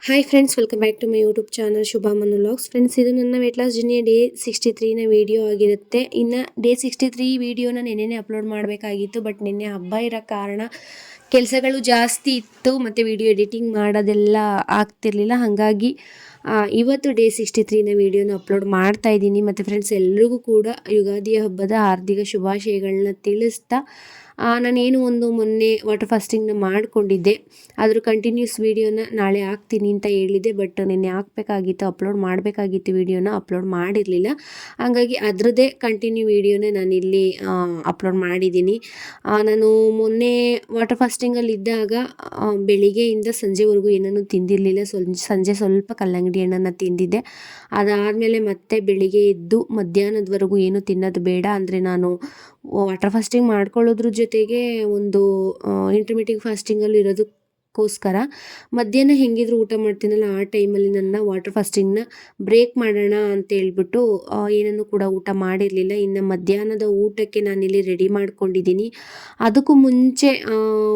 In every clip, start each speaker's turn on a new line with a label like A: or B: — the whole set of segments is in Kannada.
A: Hi friends, welcome back to my YouTube channel Shubha Manu vlogs. Friends, ಇದು ನನ್ನ ವೆಯ್ಟ್ ಲಾಸ್ ಜರ್ನಿಯ ಡೇ 63ನ ವಿಡಿಯೋ ಆಗಿರುತ್ತೆ. ಇನ್ನು ಡೇ 63 ವಿಡಿಯೋನ ನೆನ್ನೆನೇ ಅಪ್ಲೋಡ್ ಮಾಡಬೇಕಾಗಿತ್ತು, ಬಟ್ ನಿನ್ನೆ ಹಬ್ಬ ಇರೋ ಕಾರಣ ಕೆಲಸಗಳು ಜಾಸ್ತಿ ಇತ್ತು ಮತ್ತು ವಿಡಿಯೋ ಎಡಿಟಿಂಗ್ ಮಾಡೋದೆಲ್ಲ ಆಗ್ತಿರ್ಲಿಲ್ಲ. ಹಾಗಾಗಿ ಇವತ್ತು ಡೇ 63ನ ವಿಡಿಯೋನ ಅಪ್ಲೋಡ್ ಮಾಡ್ತಾ ಇದ್ದೀನಿ. ಮತ್ತು ಫ್ರೆಂಡ್ಸ್, ಎಲ್ರಿಗೂ ಕೂಡ ಯುಗಾದಿಯ ಹಬ್ಬದ ಹಾರ್ದಿಕ ಶುಭಾಶಯಗಳನ್ನ ತಿಳಿಸ್ತಾ ನಾನೇನು ಮೊನ್ನೆ ವಾಟರ್ ಫಾಸ್ಟಿಂಗ್ನ ಮಾಡಿಕೊಂಡಿದ್ದೆ, ಅದ್ರ ಕಂಟಿನ್ಯೂಸ್ ವೀಡಿಯೋನ ನಾಳೆ ಹಾಕ್ತೀನಿ ಅಂತ ಹೇಳಿದ್ದೆ. ಬಟ್ ನಿನ್ನೆ ಹಾಕಬೇಕಾಗಿತ್ತು, ಅಪ್ಲೋಡ್ ಮಾಡಬೇಕಾಗಿತ್ತು, ವೀಡಿಯೋನ ಅಪ್ಲೋಡ್ ಮಾಡಿರಲಿಲ್ಲ. ಹಾಗಾಗಿ ಅದರದ್ದೇ ಕಂಟಿನ್ಯೂ ವೀಡಿಯೋನ ನಾನಿಲ್ಲಿ ಅಪ್ಲೋಡ್ ಮಾಡಿದ್ದೀನಿ. ನಾನು ಮೊನ್ನೆ ವಾಟರ್ ಫಾಸ್ಟಿಂಗಲ್ಲಿ ಇದ್ದಾಗ ಬೆಳಿಗ್ಗೆಯಿಂದ ಸಂಜೆವರೆಗೂ ಏನನ್ನೂ ತಿಂದಿರಲಿಲ್ಲ. ಸಂಜೆ ಸ್ವಲ್ಪ ಕಲ್ಲಂಗಡಿ ಹಣ್ಣನ್ನು ತಿಂದಿದ್ದೆ. ಅದಾದಮೇಲೆ ಮತ್ತೆ ಬೆಳಿಗ್ಗೆ ಎದ್ದು ಮಧ್ಯಾಹ್ನದವರೆಗೂ ಏನು ತಿನ್ನೋದು ಬೇಡ, ಅಂದರೆ ನಾನು ವಾಟರ್ ಫಾಸ್ಟಿಂಗ್ ಮಾಡ್ಕೊಳ್ಳೋದ್ರ ಜೊತೆಗೆ ಒಂದು ಇಂಟರ್ಮಿಟಿಂಗ್ ಫಾಸ್ಟಿಂಗಲ್ಲಿ ಇರೋದಕ್ಕೋಸ್ಕರ ಮಧ್ಯಾಹ್ನ ಹೆಂಗಿದ್ರು ಊಟ ಮಾಡ್ತೀನಲ್ಲ, ಆ ಟೈಮಲ್ಲಿ ನನ್ನ ವಾಟರ್ ಫಾಸ್ಟಿಂಗ್ನ ಬ್ರೇಕ್ ಮಾಡೋಣ ಅಂತ ಹೇಳ್ಬಿಟ್ಟು ಏನನ್ನು ಕೂಡ ಊಟ ಮಾಡಿರಲಿಲ್ಲ. ಇನ್ನು ಮಧ್ಯಾಹ್ನದ ಊಟಕ್ಕೆ ನಾನಿಲ್ಲಿ ರೆಡಿ ಮಾಡ್ಕೊಂಡಿದ್ದೀನಿ. ಅದಕ್ಕೂ ಮುಂಚೆ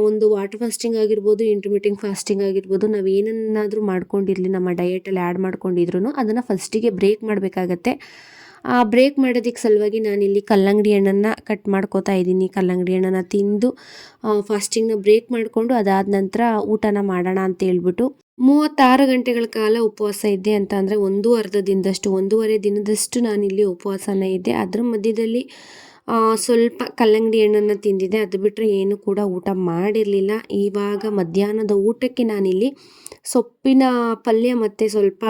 A: ಒಂದು ವಾಟರ್ ಫಾಸ್ಟಿಂಗ್ ಆಗಿರ್ಬೋದು, ಇಂಟರ್ಮಿಟಿಂಗ್ ಫಾಸ್ಟಿಂಗ್ ಆಗಿರ್ಬೋದು, ನಾವು ಏನನ್ನಾದರೂ ಮಾಡ್ಕೊಂಡಿರಲಿ, ನಮ್ಮ ಡಯೆಟಲ್ಲಿ ಆ್ಯಡ್ ಮಾಡ್ಕೊಂಡಿದ್ರು ಅದನ್ನು ಫಸ್ಟಿಗೆ ಬ್ರೇಕ್ ಮಾಡಬೇಕಾಗತ್ತೆ. ಬ್ರೇಕ್ ಮಾಡೋದಕ್ಕೆ ಸಲುವಾಗಿ ನಾನಿಲ್ಲಿ ಕಲ್ಲಂಗಡಿ ಹಣ್ಣನ್ನು ಕಟ್ ಮಾಡ್ಕೋತಾ ಇದ್ದೀನಿ. ಕಲ್ಲಂಗಡಿ ಹಣ್ಣನ್ನು ತಿಂದು ಫಾಸ್ಟಿಂಗ್ನ ಬ್ರೇಕ್ ಮಾಡಿಕೊಂಡು ಅದಾದ ನಂತರ ಊಟನ ಮಾಡೋಣ ಅಂತ ಹೇಳ್ಬಿಟ್ಟು 36 ಗಂಟೆಗಳ ಕಾಲ ಉಪವಾಸ ಇದ್ದೆ. ಅಂತ ಅಂದರೆ ಒಂದೂವರೆ ದಿನದಷ್ಟು ನಾನಿಲ್ಲಿ ಉಪವಾಸನ ಇದ್ದೆ. ಅದರ ಮಧ್ಯದಲ್ಲಿ ಸ್ವಲ್ಪ ಕಲ್ಲಂಗಡಿ ಹಣ್ಣನ್ನು ತಿಂದಿದ್ದೆ. ಅದು ಬಿಟ್ಟರೆ ಏನು ಕೂಡ ಊಟ ಮಾಡಿರಲಿಲ್ಲ. ಇವಾಗ ಮಧ್ಯಾಹ್ನದ ಊಟಕ್ಕೆ ನಾನಿಲ್ಲಿ ಸೊಪ್ಪಿನ ಪಲ್ಯ ಮತ್ತು ಸ್ವಲ್ಪ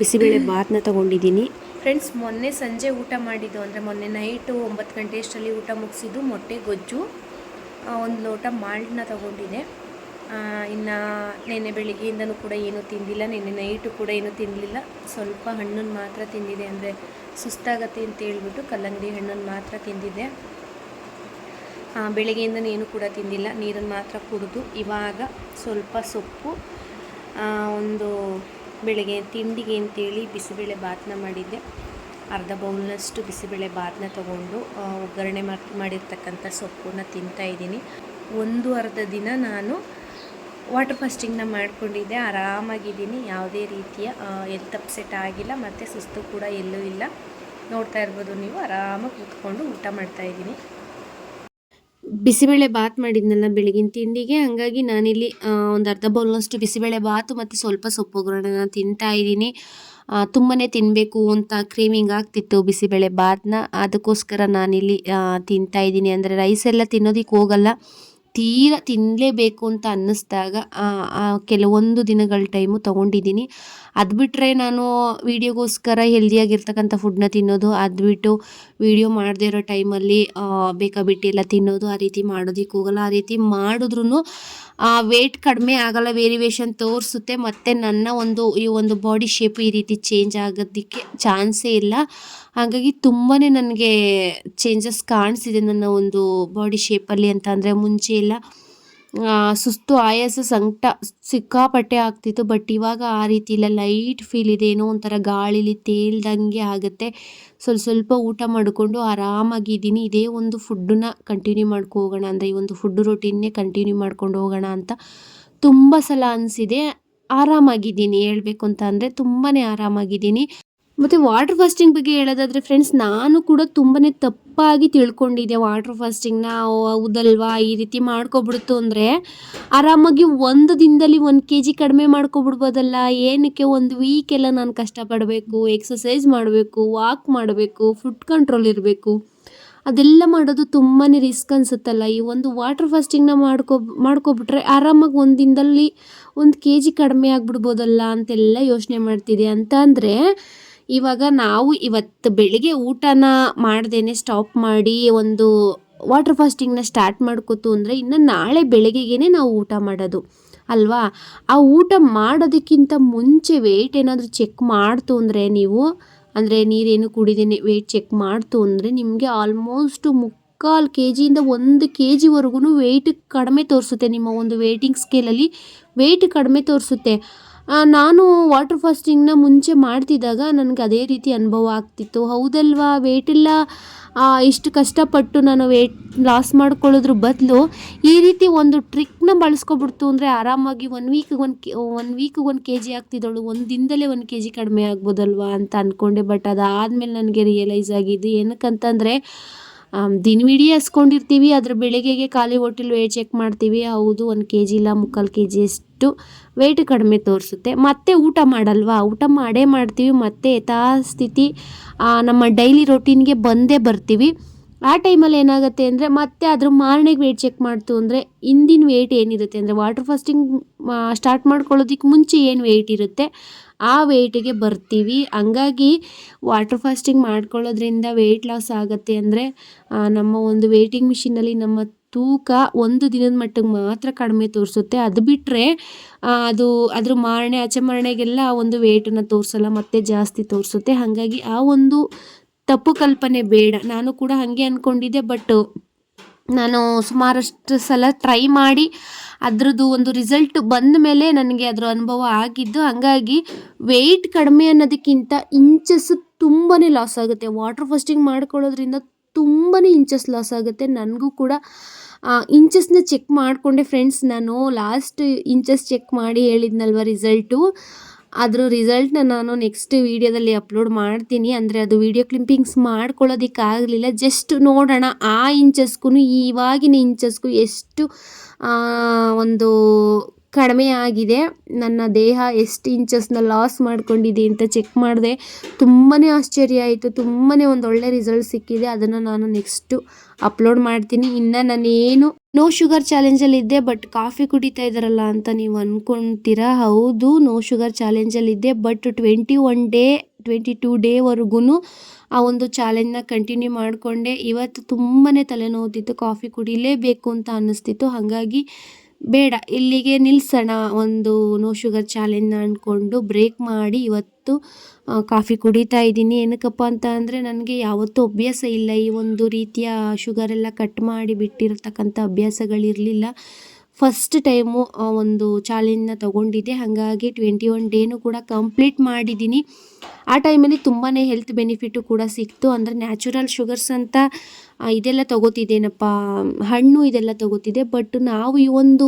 A: ಬಿಸಿಬೇಳೆ ಬಾತನ್ನ ತೊಗೊಂಡಿದ್ದೀನಿ. ಫ್ರೆಂಡ್ಸ್, ಮೊನ್ನೆ ಸಂಜೆ ಊಟ ಮಾಡಿದ್ದು, ಅಂದರೆ ಮೊನ್ನೆ ನೈಟು 9 ಗಂಟೆ ಅಷ್ಟರಲ್ಲಿ ಊಟ ಮುಗಿಸಿದ್ದು ಮೊಟ್ಟೆ ಗೊಜ್ಜು, ಒಂದು ಲೋಟ ಮಾಲ್ಟನ್ನ ತೊಗೊಂಡಿದ್ದೆ. ಇನ್ನು ನೆನ್ನೆ ಬೆಳಿಗ್ಗೆಯಿಂದನೂ ಕೂಡ ಏನೂ ತಿಂದಿಲ್ಲ. ನೆನ್ನೆ ನೈಟು ಕೂಡ ಏನೂ ತಿನ್ನಲಿಲ್ಲ. ಸ್ವಲ್ಪ ಹಣ್ಣನ್ನು ಮಾತ್ರ ತಿಂದಿದೆ, ಅಂದರೆ ಸುಸ್ತಾಗತ್ತೆ ಅಂತ ಹೇಳ್ಬಿಟ್ಟು ಕಲ್ಲಂಗಡಿ ಹಣ್ಣನ್ನು ಮಾತ್ರ ತಿಂದಿದ್ದೆ. ಬೆಳಗ್ಗೆಯಿಂದನೂ ಏನೂ ಕೂಡ ತಿಂದಿಲ್ಲ. ನೀರನ್ನು ಮಾತ್ರ ಕುಡಿದು ಇವಾಗ ಸ್ವಲ್ಪ ಸೊಪ್ಪು, ಒಂದು ಬೆಳಗ್ಗೆ ತಿಂಡಿಗೆ ಅಂತೇಳಿ ಬಿಸಿಬೇಳೆ ಬಾತನ್ನ ಮಾಡಿದ್ದೆ. ಅರ್ಧ ಬೌಲ್ನಷ್ಟು ಬಿಸಿಬೇಳೆ ಬಾತನ್ನ ತೊಗೊಂಡು ಒಗ್ಗರಣೆ ಮಾಡಿರ್ತಕ್ಕಂಥ ಸೊಪ್ಪನ್ನ ತಿಂತಾಯಿದ್ದೀನಿ. ಅರ್ಧ ದಿನ ನಾನು ವಾಟರ್ ಫಾಸ್ಟಿಂಗ್ನ ಮಾಡ್ಕೊಂಡಿದ್ದೆ. ಆರಾಮಾಗಿದ್ದೀನಿ, ಯಾವುದೇ ರೀತಿಯ ಹೆಲ್ತ್ ಅಪ್ಸೆಟ್ ಆಗಿಲ್ಲ ಮತ್ತು ಸುಸ್ತು ಕೂಡ ಎಲ್ಲೂ ಇಲ್ಲ. ನೋಡ್ತಾ ಇರ್ಬೋದು ನೀವು, ಆರಾಮಾಗಿ ಕೂತ್ಕೊಂಡು ಊಟ ಮಾಡ್ತಾಯಿದ್ದೀನಿ. ಬಿಸಿಬೇಳೆ ಬಾತ್ ಮಾಡಿದ್ನಲ್ಲ ಬೆಳಗಿನ ತಿಂಡಿಗೆ, ಹಾಗಾಗಿ ನಾನಿಲ್ಲಿ ಒಂದು ಅರ್ಧ ಬೌಲ್ನಷ್ಟು ಬಿಸಿಬೇಳೆ ಬಾತು ಮತ್ತು ಸ್ವಲ್ಪ ಸೊಪ್ಪು ಒಗ್ಗರಣೆನ ತಿಂತಾಯಿದ್ದೀನಿ. ತುಂಬಾ ತಿನ್ನಬೇಕು ಅಂತ ಕ್ರೇವಿಂಗ್ ಆಗ್ತಿತ್ತು ಬಿಸಿಬೇಳೆ ಬಾತನ್ನ, ಅದಕ್ಕೋಸ್ಕರ ನಾನಿಲ್ಲಿ ತಿಂತಾಯಿದ್ದೀನಿ. ಅಂದರೆ ರೈಸ್ ಎಲ್ಲ ತಿನ್ನೋದಕ್ಕೆ ಹೋಗಲ್ಲ, ತೀರಾ ತಿನ್ನಲೇಬೇಕು ಅಂತ ಅನ್ನಿಸ್ದಾಗ ಕೆಲವೊಂದು ದಿನಗಳ ಟೈಮು ತೊಗೊಂಡಿದ್ದೀನಿ. ಅದು ಬಿಟ್ಟರೆ ನಾನು ವೀಡಿಯೋಗೋಸ್ಕರ ಹೆಲ್ದಿಯಾಗಿರ್ತಕ್ಕಂಥ ಫುಡ್ನ ತಿನ್ನೋದು, ಅದು ಬಿಟ್ಟು ವೀಡಿಯೋ ಮಾಡದೇ ಇರೋ ಟೈಮಲ್ಲಿ ಬೇಕಾಬಿಟ್ಟು ತಿನ್ನೋದು, ಆ ರೀತಿ ಮಾಡೋದಕ್ಕೆ ಹೋಗಲ್ಲ. ಆ ರೀತಿ ಮಾಡಿದ್ರೂ ವೆಯ್ಟ್ ಕಡಿಮೆ ಆಗಲ್ಲ, ವೇರಿಯೇಷನ್ ತೋರಿಸುತ್ತೆ. ಮತ್ತು ನನ್ನ ಈ ಒಂದು ಬಾಡಿ ಶೇಪು ಈ ರೀತಿ ಚೇಂಜ್ ಆಗೋದಕ್ಕೆ ಚಾನ್ಸೇ ಇಲ್ಲ. ಹಾಗಾಗಿ ತುಂಬಾ ನನಗೆ ಚೇಂಜಸ್ ಕಾಣಿಸಿದೆ ನನ್ನ ಒಂದು ಬಾಡಿ ಶೇಪಲ್ಲಿ. ಅಂತ ಅಂದರೆ ಮುಂಚೆ ಎಲ್ಲ ಸುಸ್ತು, ಆಯಾಸ, ಸಂಕಟ ಸಿಕ್ಕಾಪಟ್ಟೆ ಆಗ್ತಿತ್ತು. ಬಟ್ ಇವಾಗ ಆ ರೀತಿ ಇಲ್ಲ, ಲೈಟ್ ಫೀಲ್ ಇದೆ, ಏನೋ ಒಂಥರ ಗಾಳಿಲಿ ತೇಲ್ದಂಗೆ ಆಗುತ್ತೆ. ಸ್ವಲ್ಪ ಊಟ ಮಾಡಿಕೊಂಡು ಆರಾಮಾಗಿದ್ದೀನಿ. ಇದೇ ಒಂದು ಫುಡ್ಡನ್ನ ಕಂಟಿನ್ಯೂ ಮಾಡ್ಕೊ ಹೋಗೋಣ, ಅಂದರೆ ಈ ಒಂದು ಫುಡ್ ರೊಟೀನ್ನೇ ಕಂಟಿನ್ಯೂ ಮಾಡ್ಕೊಂಡು ಹೋಗೋಣ ಅಂತ ತುಂಬ ಸಲ ಅನಿಸಿದೆ. ಆರಾಮಾಗಿದ್ದೀನಿ, ಹೇಳ್ಬೇಕು ಅಂತ ಅಂದರೆ ತುಂಬಾ ಆರಾಮಾಗಿದ್ದೀನಿ. ಮತ್ತು ವಾಟರ್ ಫಾಸ್ಟಿಂಗ್ ಬಗ್ಗೆ ಹೇಳೋದಾದರೆ ಫ್ರೆಂಡ್ಸ್, ನಾನು ಕೂಡ ತುಂಬಾ ತಪ್ಪಾಗಿ ತಿಳ್ಕೊಂಡಿದ್ದೆ ವಾಟರ್ ಫಾಸ್ಟಿಂಗ್ನ. ಹೌದಲ್ವಾ, ಈ ರೀತಿ ಮಾಡ್ಕೊಬಿಡ್ತು ಅಂದರೆ ಆರಾಮಾಗಿ ಒಂದು ದಿನದಲ್ಲಿ 1 kg ಕಡಿಮೆ ಮಾಡ್ಕೊಬಿಡ್ಬೋದಲ್ಲ, ಏನಕ್ಕೆ 1 ವೀಕೆಲ್ಲ ನಾನು ಕಷ್ಟಪಡಬೇಕು, ಎಕ್ಸಸೈಸ್ ಮಾಡಬೇಕು, ವಾಕ್ ಮಾಡಬೇಕು, ಫುಡ್ ಕಂಟ್ರೋಲ್ ಇರಬೇಕು, ಅದೆಲ್ಲ ಮಾಡೋದು ತುಂಬಾ ರಿಸ್ಕ್ ಅನಿಸುತ್ತಲ್ಲ. ಈ ಒಂದು ವಾಟರ್ ಫಾಸ್ಟಿಂಗ್ನ ಮಾಡ್ಕೊಬಿಟ್ರೆ ಆರಾಮಾಗಿ 1 ದಿನದಲ್ಲಿ 1 kg ಕಡಿಮೆ ಆಗಿಬಿಡ್ಬೋದಲ್ಲ ಅಂತೆಲ್ಲ ಯೋಚನೆ ಮಾಡ್ತಿದ್ದೆ. ಅಂತ ಅಂದರೆ ಇವಾಗ ನಾವು ಇವತ್ತು ಬೆಳಿಗ್ಗೆ ಊಟನ ಮಾಡ್ದೇನೆ ಸ್ಟಾಪ್ ಮಾಡಿ ಒಂದು ವಾಟರ್ ಫಾಸ್ಟಿಂಗ್ನ ಸ್ಟಾರ್ಟ್ ಮಾಡ್ಕೋತು ಅಂದರೆ ಇನ್ನು ನಾಳೆ ಬೆಳಗ್ಗೆಗೇ ನಾವು ಊಟ ಮಾಡೋದು ಅಲ್ವಾ. ಆ ಊಟ ಮಾಡೋದಕ್ಕಿಂತ ಮುಂಚೆ ವೆಯ್ಟ್ ಏನಾದರೂ ಚೆಕ್ ಮಾಡ್ತು ಅಂದರೆ ನೀವು, ಅಂದರೆ ನೀರೇನು ಕುಡಿದೇನೆ ವೆಯ್ಟ್ ಚೆಕ್ ಮಾಡ್ತು ಅಂದರೆ ನಿಮಗೆ ಆಲ್ಮೋಸ್ಟು 3/4 kgಯಿಂದ 1 kgವರೆಗೂ ವೆಯ್ಟ್ ಕಡಿಮೆ ತೋರಿಸುತ್ತೆ. ನಿಮ್ಮ ಒಂದು ವೇಟಿಂಗ್ ಸ್ಕೇಲಲ್ಲಿ ವೆಯ್ಟ್ ಕಡಿಮೆ ತೋರಿಸುತ್ತೆ. ನಾನು ವಾಟರ್ ಫಾಸ್ಟಿಂಗ್ನ ಮುಂಚೆ ಮಾಡ್ತಿದ್ದಾಗ ನನಗೆ ಅದೇ ರೀತಿ ಅನುಭವ ಆಗ್ತಿತ್ತು. ಹೌದಲ್ವಾ, ವೇಟೆಲ್ಲ ಇಷ್ಟು ಕಷ್ಟಪಟ್ಟು ನಾನು ವೇಟ್ ಲಾಸ್ ಮಾಡ್ಕೊಳ್ಳೋದ್ರ ಬದಲು ಈ ರೀತಿ ಒಂದು ಟ್ರಿಕ್ನ ಬಳಸ್ಕೊಬಿಡ್ತು ಅಂದರೆ ಆರಾಮಾಗಿ 1 ವೀಕಿಗೆ 1 ಕೆ ಜಿ ಆಗ್ತಿದ್ದಳು, ಒಂದು ದಿನದಲ್ಲೇ 1 ಕೆ ಜಿ ಕಡಿಮೆ ಆಗ್ಬೋದಲ್ವಾ ಅಂತ ಅಂದ್ಕೊಂಡೆ. ಬಟ್ ಅದಾದಮೇಲೆ ನನಗೆ ರಿಯಲೈಸ್ ಆಗಿದ್ದು ಏನಕ್ಕಂತಂದರೆ, ದಿನವಿಡೀ ಹಸ್ಕೊಂಡಿರ್ತೀವಿ, ಅದ್ರ ಬೆಳಗ್ಗೆಗೆ ಖಾಲಿ ಹೊಟ್ಟೆಲಿ ವೇಟ್ ಚೆಕ್ ಮಾಡ್ತೀವಿ. ಹೌದು, 1 ಕೆ ಜಿ ಇಲ್ಲ 3/4 ಕೆ ಜಿಯಷ್ಟು ವೆಯ್ಟ್ ಕಡಿಮೆ ತೋರಿಸುತ್ತೆ. ಮತ್ತೆ ಊಟ ಮಾಡಲ್ವಾ, ಊಟ ಮಾಡೇ ಮಾಡ್ತೀವಿ, ಮತ್ತೆ ಯಥಾಸ್ಥಿತಿ ನಮ್ಮ ಡೈಲಿ ರೊಟೀನ್ಗೆ ಬಂದೇ ಬರ್ತೀವಿ. ಆ ಟೈಮಲ್ಲಿ ಏನಾಗುತ್ತೆ ಅಂದರೆ ಮತ್ತೆ ಅದ್ರ ಮಾರನೆಗೆ ವೇಟ್ ಚೆಕ್ ಮಾಡ್ತು ಅಂದರೆ ಇಂದಿನ ವೇಟ್ ಏನಿರುತ್ತೆ ಅಂದರೆ ವಾಟರ್ ಫಾಸ್ಟಿಂಗ್ ಸ್ಟಾರ್ಟ್ ಮಾಡ್ಕೊಳ್ಳೋದಕ್ಕೆ ಮುಂಚೆ ಏನು ವೆಯ್ಟ್ ಇರುತ್ತೆ ಆ ವೆಯ್ಟಿಗೆ ಬರ್ತೀವಿ. ಹಂಗಾಗಿ ವಾಟರ್ ಫಾಸ್ಟಿಂಗ್ ಮಾಡ್ಕೊಳ್ಳೋದ್ರಿಂದ ವೆಯ್ಟ್ ಲಾಸ್ ಆಗುತ್ತೆ ಅಂದರೆ ನಮ್ಮ ಒಂದು ವೇಟಿಂಗ್ ಮಿಷಿನಲ್ಲಿ ನಮ್ಮ ತೂಕ ಒಂದು ದಿನದ ಮಟ್ಟಿಗೆ ಮಾತ್ರ ಕಡಿಮೆ ತೋರಿಸುತ್ತೆ. ಅದು ಬಿಟ್ಟರೆ ಅದು ಅದ್ರ ಮಾರನೇ ಆಚೆ ಮಾರನೆಗೆಲ್ಲ ಒಂದು ವೇಟನ್ನು ತೋರಿಸಲ್ಲ, ಮತ್ತೆ ಜಾಸ್ತಿ ತೋರಿಸುತ್ತೆ. ಹಾಗಾಗಿ ಆ ಒಂದು ತಪ್ಪು ಕಲ್ಪನೆ ಬೇಡ. ನಾನು ಕೂಡ ಹಾಗೆ ಅಂದ್ಕೊಂಡಿದ್ದೆ. ಬಟ್ ನಾನು ಸುಮಾರಷ್ಟು ಸಲ ಟ್ರೈ ಮಾಡಿ ಅದರದ್ದು ಒಂದು ರಿಸಲ್ಟ್ ಬಂದ ಮೇಲೆ ನನಗೆ ಅದರ ಅನುಭವ ಆಗಿದ್ದು. ಹಾಗಾಗಿ ವೆಯ್ಟ್ ಕಡಿಮೆ ಅನ್ನೋದಕ್ಕಿಂತ ಇಂಚಸ್ ತುಂಬಾ ಲಾಸ್ ಆಗುತ್ತೆ. ವಾಟರ್ ಫಾಸ್ಟಿಂಗ್ ಮಾಡ್ಕೊಳ್ಳೋದ್ರಿಂದ ತುಂಬಾ ಇಂಚಸ್ ಲಾಸ್ ಆಗುತ್ತೆ. ನನಗೂ ಕೂಡ ಇಂಚಸ್ನ ಚೆಕ್ ಮಾಡಿಕೊಂಡೆ ಫ್ರೆಂಡ್ಸ್. ನಾನು ಲಾಸ್ಟ್ ಇಂಚಸ್ ಚೆಕ್ ಮಾಡಿ ಹೇಳಿದ್ನಲ್ವ ರಿಸಲ್ಟು, ಅದ್ರ ರಿಸಲ್ಟ್ನ ನಾನು ನೆಕ್ಸ್ಟ್ ವೀಡಿಯೋದಲ್ಲಿ ಅಪ್ಲೋಡ್ ಮಾಡ್ತೀನಿ. ಅಂದರೆ ಅದು ವೀಡಿಯೋ ಕ್ಲಿಪ್ಪಿಂಗ್ಸ್ ಮಾಡ್ಕೊಳ್ಳೋದಕ್ಕಾಗಲಿಲ್ಲ, ಜಸ್ಟ್ ನೋಡೋಣ ಆ ಇಂಚಸ್ಗೂ ಇವಾಗಿನ ಇಂಚಸ್ಗೂ ಎಷ್ಟು ಒಂದು ಕಡಿಮೆ ಆಗಿದೆ, ನನ್ನ ದೇಹ ಎಷ್ಟು ಇಂಚಸ್ನ ಲಾಸ್ ಮಾಡ್ಕೊಂಡಿದೆ ಅಂತ ಚೆಕ್ ಮಾಡಿದೆ. ತುಂಬಾ ಆಶ್ಚರ್ಯ ಆಯಿತು, ತುಂಬಾ ಒಂದು ಒಳ್ಳೆ ರಿಸಲ್ಟ್ ಸಿಕ್ಕಿದೆ. ಅದನ್ನು ನಾನು ನೆಕ್ಸ್ಟು ಅಪ್ಲೋಡ್ ಮಾಡ್ತೀನಿ. ಇನ್ನು ನಾನೇನು ನೋ ಶುಗರ್ ಚಾಲೆಂಜಲ್ಲಿದ್ದೆ, ಬಟ್ ಕಾಫಿ ಕುಡಿತಾ ಇದ್ದಾರಲ್ಲ ಅಂತ ನೀವು ಅಂದ್ಕೊಳ್ತೀರಾ. ಹೌದು, ನೋ ಶುಗರ್ ಚಾಲೆಂಜಲ್ಲಿದ್ದೆ, ಬಟ್ 22 ಡೇವರೆಗೂ ಆ ಒಂದು ಚಾಲೆಂಜ್ನ ಕಂಟಿನ್ಯೂ ಮಾಡಿಕೊಂಡೆ. ಇವತ್ತು ತುಂಬಾ ತಲೆನೋವುತ್ತಿತ್ತು, ಕಾಫಿ ಕುಡಿಲೇಬೇಕು ಅಂತ ಅನ್ನಿಸ್ತಿತ್ತು. ಹಾಗಾಗಿ ಬೇಡ, ಇಲ್ಲಿಗೆ ನಿಲ್ಲಿಸೋಣ ಒಂದು ನೋ ಶುಗರ್ ಚಾಲೆಂಜ್ನ ಅಂದ್ಕೊಂಡು ಬ್ರೇಕ್ ಮಾಡಿ ಇವತ್ತು ಕಾಫಿ ಕುಡಿತಾ ಇದ್ದೀನಿ. ಏನಕ್ಕಪ್ಪ ಅಂತ ಅಂದರೆ ನನಗೆ ಯಾವತ್ತೂ ಅಭ್ಯಾಸ ಇಲ್ಲ, ಈ ಒಂದು ರೀತಿಯ ಶುಗರೆಲ್ಲ ಕಟ್ ಮಾಡಿ ಬಿಟ್ಟಿರ್ತಕ್ಕಂಥ ಅಭ್ಯಾಸಗಳಿರಲಿಲ್ಲ. ಫಸ್ಟ್ ಟೈಮು ಒಂದು ಚಾಲೆಂಜ್ನ ತೊಗೊಂಡಿದ್ದೆ. ಹಾಗಾಗಿ 21 ಡೇನೂ ಕೂಡ ಕಂಪ್ಲೀಟ್ ಮಾಡಿದ್ದೀನಿ. ಆ ಟೈಮಲ್ಲಿ ತುಂಬಾ ಹೆಲ್ತ್ ಬೆನಿಫಿಟು ಕೂಡ ಸಿಕ್ತು. ಅಂದರೆ ನ್ಯಾಚುರಲ್ ಶುಗರ್ಸ್ ಅಂತ ಇದೆಲ್ಲ ತೊಗೋತಿದ್ದೇನಪ್ಪ, ಹಣ್ಣು ಇದೆಲ್ಲ ತೊಗೋತಿದ್ದೆ. ಬಟ್ ನಾವು ಈ ಒಂದು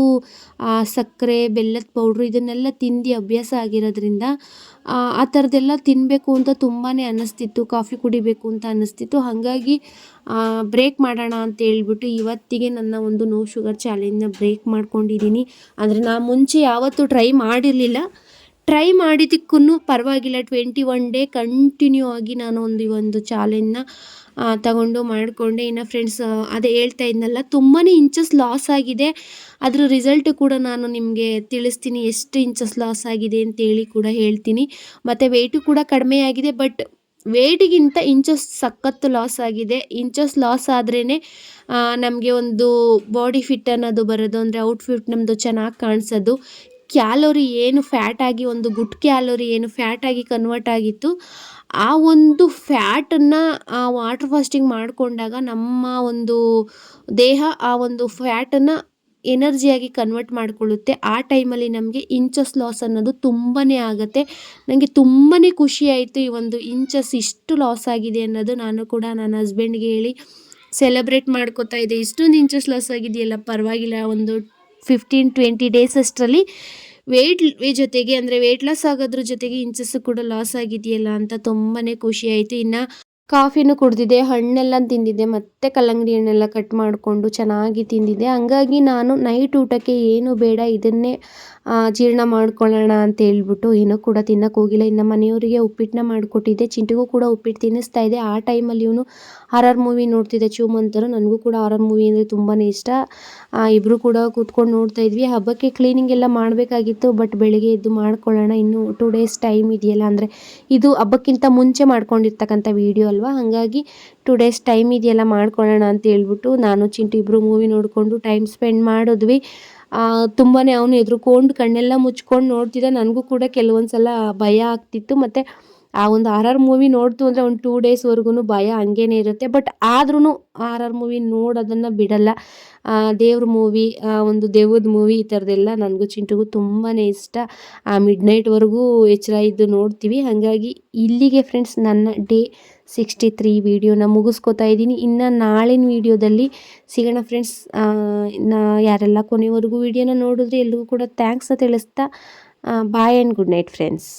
A: ಸಕ್ಕರೆ, ಬೆಲ್ಲದ ಪೌಡ್ರು ಇದನ್ನೆಲ್ಲ ತಿಂದು ಅಭ್ಯಾಸ ಆಗಿರೋದ್ರಿಂದ ಆ ಥರದ್ದೆಲ್ಲ ತಿನ್ನಬೇಕು ಅಂತ ತುಂಬಾ ಅನ್ನಿಸ್ತಿತ್ತು, ಕಾಫಿ ಕುಡಿಬೇಕು ಅಂತ ಅನ್ನಿಸ್ತಿತ್ತು. ಹಾಗಾಗಿ ಬ್ರೇಕ್ ಮಾಡೋಣ ಅಂತ ಹೇಳ್ಬಿಟ್ಟು ಇವತ್ತಿಗೆ ನನ್ನ ಒಂದು ನೋ ಶುಗರ್ ಚಾಲೆಂಜ್ನ ಬ್ರೇಕ್ ಮಾಡ್ಕೊಂಡಿದ್ದೀನಿ. ಅಂದರೆ ನಾನು ಮುಂಚೆ ಯಾವತ್ತೂ ಟ್ರೈ ಮಾಡಿರಲಿಲ್ಲ, ಟ್ರೈ ಮಾಡಿದ್ದಕ್ಕೂ ಪರವಾಗಿಲ್ಲ 21 ಡೇ ಕಂಟಿನ್ಯೂ ಆಗಿ ನಾನು ಒಂದು ಚಾಲೆಂಜ್ನ ತಗೊಂಡು ಮಾಡಿಕೊಂಡೆ. ಇನ್ನು ಫ್ರೆಂಡ್ಸ್, ಅದೇ ಹೇಳ್ತಾ ಇದ್ನಲ್ಲ, ತುಂಬಾ ಇಂಚಸ್ ಲಾಸ್ ಆಗಿದೆ. ಅದರ ರಿಸಲ್ಟು ಕೂಡ ನಾನು ನಿಮಗೆ ತಿಳಿಸ್ತೀನಿ, ಎಷ್ಟು ಇಂಚಸ್ ಲಾಸ್ ಆಗಿದೆ ಅಂತೇಳಿ ಕೂಡ ಹೇಳ್ತೀನಿ. ಮತ್ತು ವೆಯ್ಟು ಕೂಡ ಕಡಿಮೆ ಆಗಿದೆ. ಬಟ್ ವೇಟಿಗಿಂತ ಇಂಚಸ್ ಸಖತ್ತು ಲಾಸ್ ಆಗಿದೆ. ಇಂಚಸ್ ಲಾಸ್ ಆದ್ರೇ ನಮಗೆ ಒಂದು ಬಾಡಿ ಫಿಟ್ ಅನ್ನೋದು ಬರೋದು, ಅಂದರೆ ಔಟ್ಫಿಟ್ ನಮ್ಮದು ಚೆನ್ನಾಗಿ ಕಾಣಿಸೋದು. ಕ್ಯಾಲೋರಿ ಏನು ಫ್ಯಾಟಾಗಿ, ಒಂದು ಗುಡ್ ಕ್ಯಾಲೋರಿ ಏನು ಫ್ಯಾಟಾಗಿ ಕನ್ವರ್ಟ್ ಆಗಿತ್ತು, ಆ ಒಂದು ಫ್ಯಾಟನ್ನು ವಾಟರ್ ಫಾಸ್ಟಿಂಗ್ ಮಾಡಿಕೊಂಡಾಗ ನಮ್ಮ ಒಂದು ದೇಹ ಆ ಒಂದು ಫ್ಯಾಟನ್ನು ಎನರ್ಜಿಯಾಗಿ ಕನ್ವರ್ಟ್ ಮಾಡಿಕೊಳ್ಳುತ್ತೆ. ಆ ಟೈಮಲ್ಲಿ ನಮಗೆ ಇಂಚಸ್ ಲಾಸ್ ಅನ್ನೋದು ತುಂಬಾ ಆಗುತ್ತೆ. ನನಗೆ ತುಂಬಾ ಖುಷಿ ಆಯಿತು, ಈ ಒಂದು ಇಂಚಸ್ ಇಷ್ಟು ಲಾಸ್ ಆಗಿದೆ ಅನ್ನೋದು. ನಾನು ಕೂಡ ನನ್ನ ಹಸ್ಬೆಂಡ್ಗೆ ಹೇಳಿ ಸೆಲೆಬ್ರೇಟ್ ಮಾಡ್ಕೋತಾ ಇದ್ದೆ, ಇಷ್ಟೊಂದು ಇಂಚಸ್ ಲಾಸ್ ಆಗಿದೆಯಲ್ಲ, ಪರವಾಗಿಲ್ಲ, ಒಂದು 15-20 ಡೇಸ್ ಅಷ್ಟರಲ್ಲಿ ವೆಯ್ಟ್ ಜೊತೆಗೆ, ಅಂದರೆ ವೆಯ್ಟ್ ಲಾಸ್ ಆಗೋದ್ರ ಜೊತೆಗೆ ಇಂಚಸ್ಸು ಕೂಡ ಲಾಸ್ ಆಗಿದೆಯಲ್ಲ ಅಂತ ತುಂಬಾ ಖುಷಿ ಆಯಿತು. ಇನ್ನು ಕಾಫಿನೂ ಕುಡಿದಿದ್ದೆ, ಹಣ್ಣೆಲ್ಲ ತಿಂದಿದ್ದೆ, ಮತ್ತು ಕಲ್ಲಂಗಡಿ ಹಣ್ಣೆಲ್ಲ ಕಟ್ ಮಾಡಿಕೊಂಡು ಚೆನ್ನಾಗಿ ತಿಂದಿದ್ದೆ. ಹಂಗಾಗಿ ನಾನು ನೈಟ್ ಊಟಕ್ಕೆ ಏನು ಬೇಡ, ಇದನ್ನೇ ಜೀರ್ಣ ಮಾಡ್ಕೊಳ್ಳೋಣ ಅಂತ ಹೇಳ್ಬಿಟ್ಟು ಏನೂ ಕೂಡ ತಿನ್ನೋಕೆ ಹೋಗಿಲ್ಲ. ಇನ್ನು ಮನೆಯವರಿಗೆ ಉಪ್ಪಿಟ್ಟನ್ನ ಮಾಡಿಕೊಟ್ಟಿದ್ದೆ, ಚಿಂಟಿಗೂ ಕೂಡ ಉಪ್ಪಿಟ್ಟು ತಿನ್ನಿಸ್ತಾ ಇದ್ದೆ. ಆ ಟೈಮಲ್ಲಿ ಇವನು ಹಾರರ್ ಮೂವಿ ನೋಡ್ತಿದ್ದೆ, ಚೂಮಂತರು. ನನಗೂ ಕೂಡ ಹಾರರ್ ಮೂವಿ ಅಂದರೆ ತುಂಬಾ ಇಷ್ಟ. ಇಬ್ಬರು ಕೂಡ ಕೂತ್ಕೊಂಡು ನೋಡ್ತಾ ಇದ್ವಿ. ಹಬ್ಬಕ್ಕೆ ಕ್ಲೀನಿಂಗ್ ಎಲ್ಲ ಮಾಡಬೇಕಾಗಿತ್ತು, ಬಟ್ ಬೆಳಗ್ಗೆ ಎದ್ದು ಮಾಡ್ಕೊಳ್ಳೋಣ, ಇನ್ನೂ 2 ಡೇಸ್ ಟೈಮ್ ಇದೆಯಲ್ಲ, ಅಂದರೆ ಇದು ಹಬ್ಬಕ್ಕಿಂತ ಮುಂಚೆ ಮಾಡ್ಕೊಂಡಿರ್ತಕ್ಕಂಥ ವೀಡಿಯೋ ಅಲ್ವಾ, ಹಾಗಾಗಿ 2 ಡೇಸ್ ಟೈಮ್ ಇದೆಯಲ್ಲ ಮಾಡ್ಕೊಳ್ಳೋಣ ಅಂತ ಹೇಳ್ಬಿಟ್ಟು ನಾನು ಚಿಂಟು ಇಬ್ಬರು ಮೂವಿ ನೋಡಿಕೊಂಡು ಟೈಮ್ ಸ್ಪೆಂಡ್ ಮಾಡಿದ್ವಿ. ತುಂಬಾ ಅವನು ಎದ್ರುಕೊಂಡು ಕಣ್ಣೆಲ್ಲ ಮುಚ್ಕೊಂಡು ನೋಡ್ತಿದ್ದ. ನನಗೂ ಕೂಡ ಕೆಲವೊಂದು ಸಲ ಭಯ ಆಗ್ತಿತ್ತು. ಮತ್ತು ಆ ಒಂದು ಹಾರರ್ ಮೂವಿ ನೋಡ್ತು ಅಂದರೆ ಒಂದು 2 ಡೇಸ್ವರೆಗೂ ಭಯ ಹಂಗೇನೆ ಇರುತ್ತೆ. ಬಟ್ ಆದ್ರೂ ಹಾರರ್ ಮೂವಿ ನೋಡೋದನ್ನು ಬಿಡಲ್ಲ. ದೇವ್ರ ಮೂವಿ, ಒಂದು ದೆವ್ವದ ಮೂವಿ ಈ ಥರದ್ದೆಲ್ಲ ನನಗೂ ಚಿಂಟುಗೂ ತುಂಬಾ ಇಷ್ಟ. ಮಿಡ್ನೈಟ್ವರೆಗೂ ಎಚ್ಚರ ಇದ್ದು ನೋಡ್ತೀವಿ. ಹಾಗಾಗಿ ಇಲ್ಲಿಗೆ ಫ್ರೆಂಡ್ಸ್ ನನ್ನ ಡೇ 63 ವಿಡಿಯೋನ ಮುಗಿಸ್ಕೊತಾ ಇದ್ದೀನಿ. ಇನ್ನು ನಾಳಿನ ವಿಡಿಯೋದಲ್ಲಿ ಸಿಗೋಣ ಫ್ರೆಂಡ್ಸ್. ಯಾರೆಲ್ಲ ಕೊನೆವರೆಗೂ ವಿಡಿಯೋನ ನೋಡಿದ್ರೆ ಎಲ್ರಿಗೂ ಕೂಡ ಥ್ಯಾಂಕ್ಸ್ ತಿಳಿಸ್ತಾ boy and good night friends.